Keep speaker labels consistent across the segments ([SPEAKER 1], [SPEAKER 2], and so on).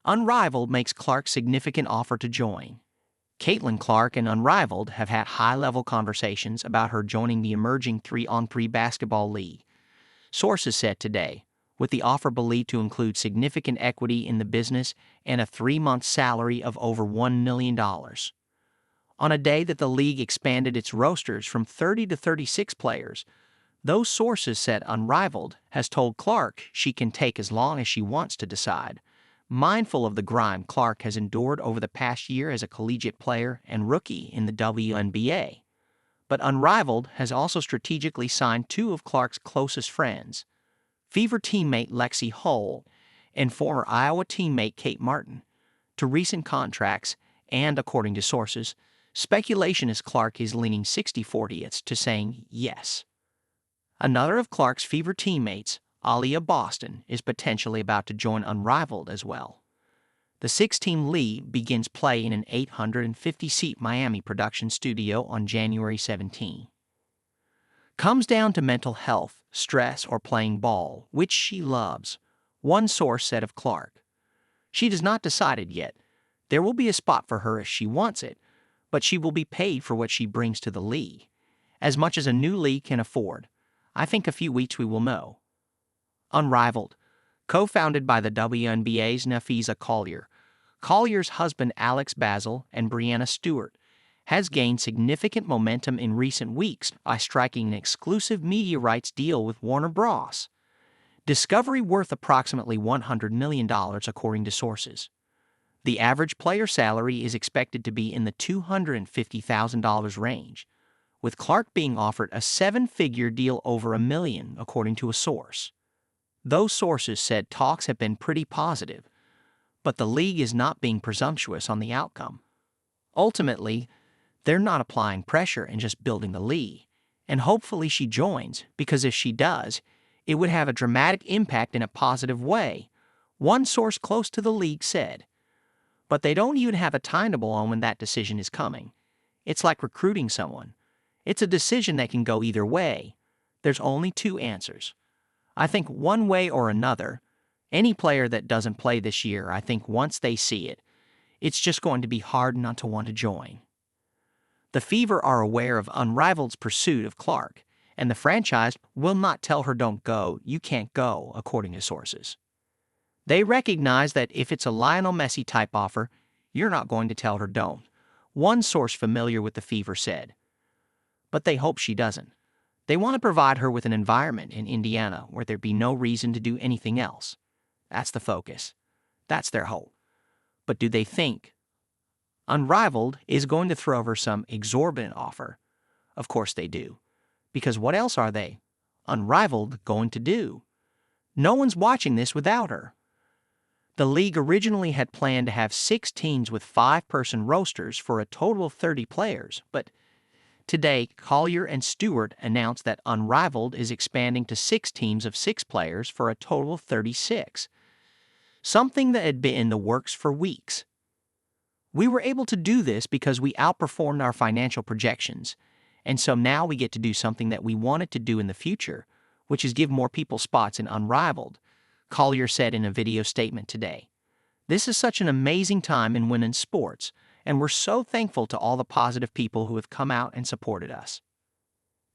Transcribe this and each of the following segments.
[SPEAKER 1] Unrivaled makes Clark significant offer to join. Caitlin Clark and Unrivaled have had high-level conversations about her joining the emerging 3-on-3 basketball league. Sources said today, with the offer believed to include significant equity in the business and a 3-month salary of over $1 million. On a day that the league expanded its rosters from 30 to 36 players, those sources said Unrivaled has told Clark she can take as long as she wants to decide, mindful of the grime Clark has endured over the past year as a collegiate player and rookie in the WNBA. But Unrivaled has also strategically signed two of Clark's closest friends, Fever teammate Lexi Hull and former Iowa teammate Kate Martin, to recent contracts, and according to sources, speculation is Clark is leaning 60-40 to saying yes. Another of Clark's Fever teammates, Alia Boston, is potentially about to join Unrivaled as well. The 6-team league begins play in an 850-seat Miami production studio on January 17. Comes down to mental health, stress, or playing ball, which she loves, one source said of Clark. She has not decided yet. There will be a spot for her if she wants it, but she will be paid for what she brings to the league, as much as a new league can afford. I think a few weeks we will know. Unrivaled, co-founded by the WNBA's Nafisa Collier, Collier's husband Alex Basil and Brianna Stewart, has gained significant momentum in recent weeks by striking an exclusive media rights deal with Warner Bros. Discovery worth approximately $100 million according to sources. The average player salary is expected to be in the $250,000 range, with Clark being offered a 7-figure deal over $1 million according to a source. Those sources said talks have been pretty positive, but the league is not being presumptuous on the outcome. Ultimately, they're not applying pressure and just building the league, and hopefully she joins, because if she does, it would have a dramatic impact in a positive way, one source close to the league said. But they don't even have a timetable on when that decision is coming. It's like recruiting someone. It's a decision that can go either way. There's only two answers. I think one way or another. Any player that doesn't play this year, I think once they see it, it's just going to be hard not to want to join. The Fever are aware of Unrivaled's pursuit of Clark, and the franchise will not tell her don't go, you can't go, according to sources. They recognize that if it's a Lionel Messi-type offer, you're not going to tell her don't, one source familiar with the Fever said. But they hope she doesn't. They want to provide her with an environment in Indiana where there'd be no reason to do anything else. That's the focus. That's their hope. But do they think Unrivaled is going to throw her some exorbitant offer? Of course they do. Because what else are they, Unrivaled, going to do? No one's watching this without her. The league originally had planned to have 6 teams with 5-person rosters for a total of 30 players, but today Collier and Stewart announced that Unrivaled is expanding to 6 teams of 6 players for a total of 36, something that had been in the works for weeks. We were able to do this because we outperformed our financial projections, and so now we get to do something that we wanted to do in the future, which is give more people spots in Unrivaled, Collier said in a video statement today. This is such an amazing time in women's sports, and we're so thankful to all the positive people who have come out and supported us.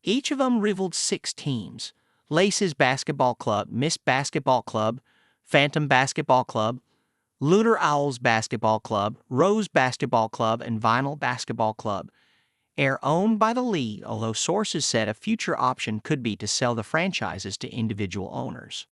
[SPEAKER 1] Each of Unrivaled's 6 teams, Laces Basketball Club, Miss Basketball Club, Phantom Basketball Club, Lunar Owls Basketball Club, Rose Basketball Club, and Vinyl Basketball Club, are owned by the league, although sources said a future option could be to sell the franchises to individual owners.